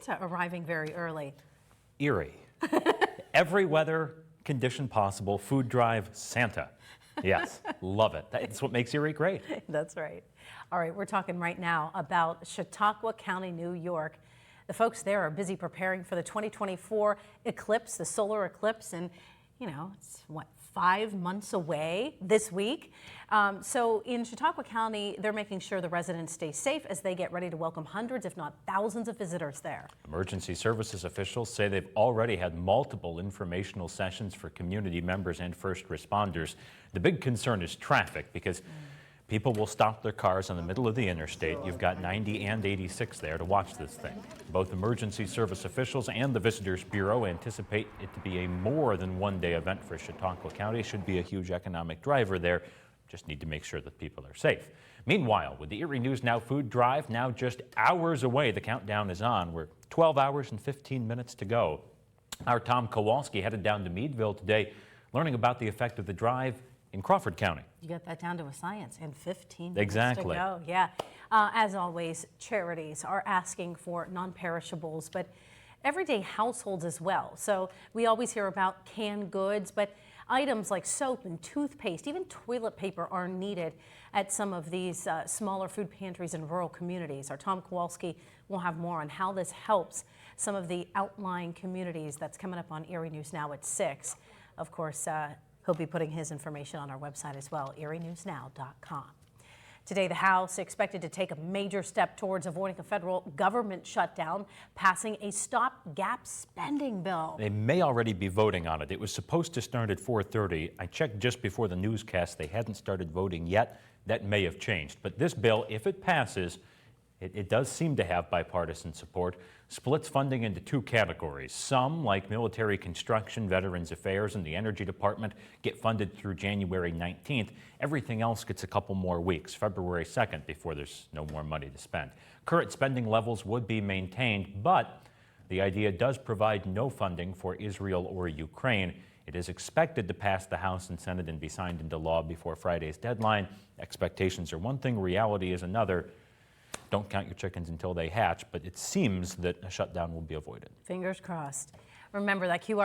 Santa arriving very early. Erie. Every weather condition possible, food drive, Santa. Yes, love it. That's what makes Erie great. That's right. All right, we're talking right now about Chautauqua County, New York. The folks there are busy preparing for the 2024 eclipse, the solar eclipse, and you know, it's what, 5 months away this week. So in Chautauqua County, they're making sure the residents stay safe as they get ready to welcome hundreds, if not thousands, of visitors there. Emergency services officials say they've already had multiple informational sessions for community members and first responders. The big concern is traffic because people will stop their cars in the middle of the interstate. You've got 90 and 86 there to watch this thing. Both emergency service officials and the Visitors Bureau anticipate it to be a more than one-day event for Chautauqua County. It should be a huge economic driver there. Just need to make sure that people are safe. Meanwhile, with the Erie News Now food drive now just hours away, the countdown is on. We're 12 hours and 15 minutes to go. Our Tom Kowalski headed down to Meadville today, learning about the effect of the drive in Crawford County. You got that down to a science in 15 minutes Exactly. to go. Yeah. As always, charities are asking for non-perishables, but everyday households as well. So we always hear about canned goods, but items like soap and toothpaste, even toilet paper, are needed at some of these smaller food pantries in rural communities. Our Tom Kowalski will have more on how this helps some of the outlying communities. That's coming up on Erie News Now at 6. Of course, he'll be putting his information on our website as well, erienewsnow.com. Today, the House expected to take a major step towards avoiding a federal government shutdown, passing a stopgap spending bill. They may already be voting on it. It was supposed to start at 4:30. I checked just before the newscast. They hadn't started voting yet. That may have changed. But this bill, if it passes, it does seem to have bipartisan support, splits funding into 2 categories. Some, like military construction, Veterans Affairs, and the Energy Department, get funded through January 19th. Everything else gets a couple more weeks, February 2nd, before there's no more money to spend. Current spending levels would be maintained, but the idea does provide no funding for Israel or Ukraine. It is expected to pass the House and Senate and be signed into law before Friday's deadline. Expectations are one thing, reality is another. Don't count your chickens until they hatch, but it seems that a shutdown will be avoided. Fingers crossed. Remember that QR